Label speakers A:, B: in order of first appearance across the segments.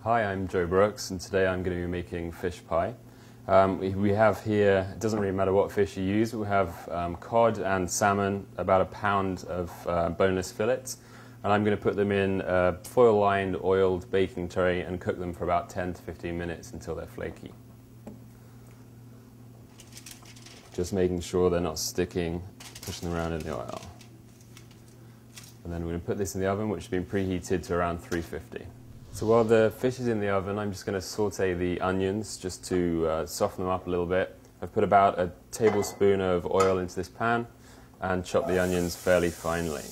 A: Hi, I'm Joe Brooks, and today I'm going to be making fish pie. We have here, it doesn't really matter what fish you use, we have cod and salmon, about a pound of boneless fillets, and I'm going to put them in a foil-lined, oiled baking tray and cook them for about 10 to 15 minutes until they're flaky. Just making sure they're not sticking, pushing them around in the oil. And then we're going to put this in the oven, which has been preheated to around 350. So while the fish is in the oven, I'm just going to saute the onions just to soften them up a little bit. I've put about a tablespoon of oil into this pan and chopped the onions fairly finely.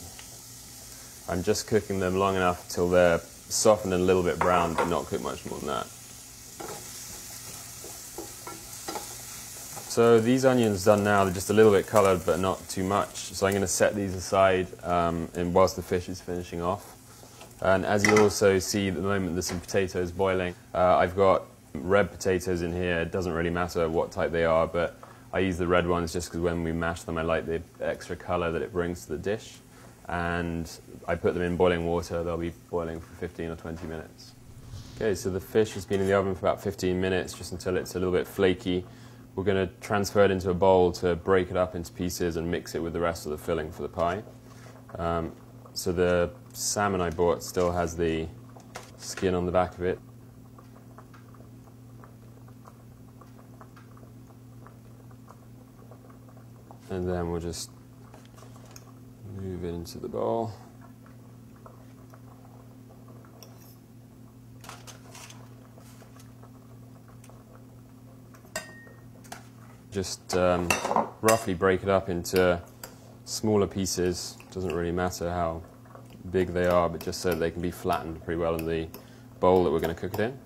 A: I'm just cooking them long enough till they're softened and a little bit brown, but not cooked much more than that. So these onions done now, they're just a little bit coloured, but not too much. So I'm going to set these aside whilst the fish is finishing off. And as you also see at the moment, there's some potatoes boiling. I've got red potatoes in here. It doesn't really matter what type they are, but I use the red ones just because when we mash them, I like the extra colour that it brings to the dish. And I put them in boiling water. They'll be boiling for 15 or 20 minutes. Okay, so the fish has been in the oven for about 15 minutes, just until it's a little bit flaky. We're going to transfer it into a bowl to break it up into pieces and mix it with the rest of the filling for the pie. So the salmon I bought still has the skin on the back of it. And then we'll just move it into the bowl. Just roughly break it up into smaller pieces. Doesn't really matter how big they are, but just so that they can be flattened pretty well in the bowl that we're going to cook it in.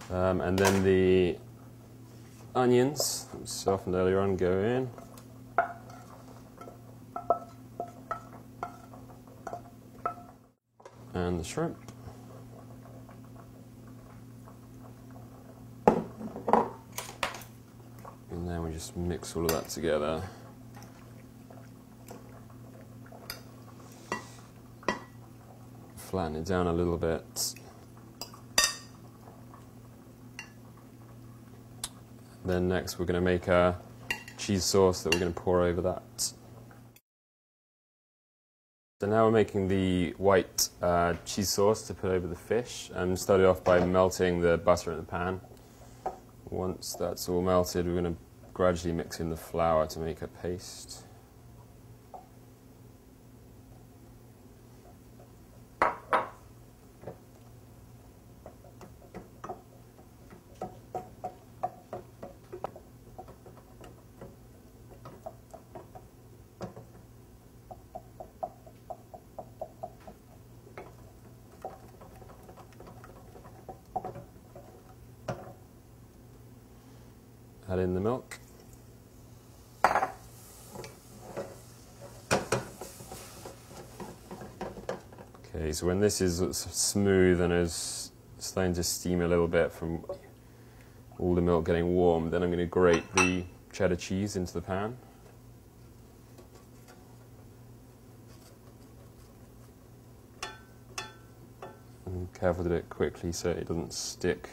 A: And then the onions, softened earlier on, go in. And the shrimp. And then we just mix all of that together. Flatten it down a little bit. Then next we're going to make a cheese sauce that we're going to pour over that. So now we're making the white cheese sauce to put over the fish, and started off by melting the butter in the pan. Once that's all melted, we're going to gradually mix in the flour to make a paste. Add in the milk. Okay, so when this is smooth and is starting to steam a little bit from all the milk getting warm, then I'm going to grate the cheddar cheese into the pan. And careful to do it quickly so it doesn't stick.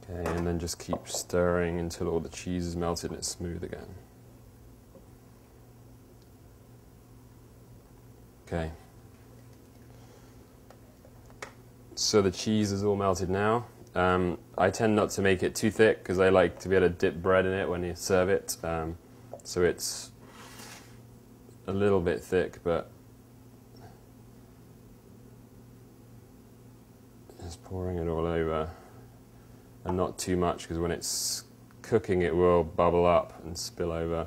A: Okay, and then just keep stirring until all the cheese is melted and it's smooth again. Okay. So the cheese is all melted now. I tend not to make it too thick because I like to be able to dip bread in it when you serve it. So it's a little bit thick, but just pouring it all over. And not too much, because when it's cooking it will bubble up and spill over.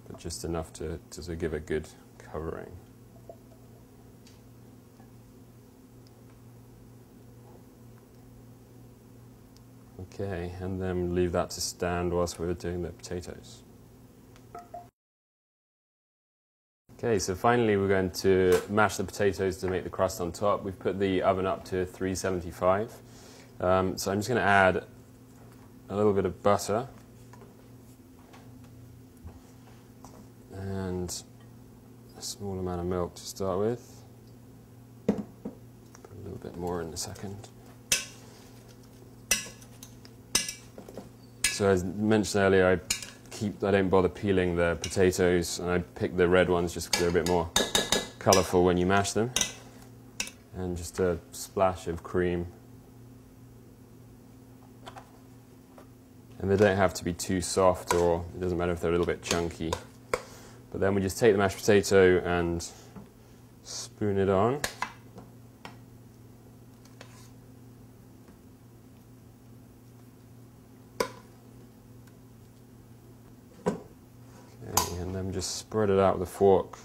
A: But just enough to give a good covering. Okay, and then leave that to stand whilst we're doing the potatoes. Okay, so finally we're going to mash the potatoes to make the crust on top. We've put the oven up to 375. So I'm just going to add a little bit of butter and a small amount of milk to start with. more in a second. So as mentioned earlier, I don't bother peeling the potatoes, and I pick the red ones just because they're a bit more colourful when you mash them. And just a splash of cream. And they don't have to be too soft, or it doesn't matter if they're a little bit chunky. But then we just take the mashed potato and spoon it on. Okay, and then just spread it out with a fork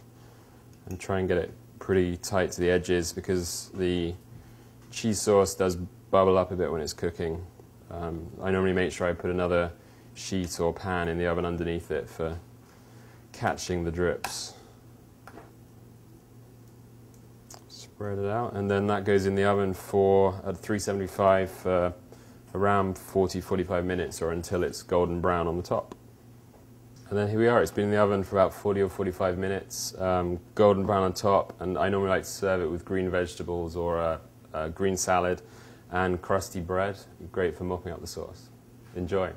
A: and try and get it pretty tight to the edges, because the cheese sauce does bubble up a bit when it's cooking. I normally make sure I put another sheet or pan in the oven underneath it for catching the drips. Spread it out, and then that goes in the oven at 375 for around 40-45 minutes, or until it's golden brown on the top. And then here we are. It's been in the oven for about 40 or 45 minutes, golden brown on top, and I normally like to serve it with green vegetables or a green salad and crusty bread. Great for mopping up the sauce. Enjoy.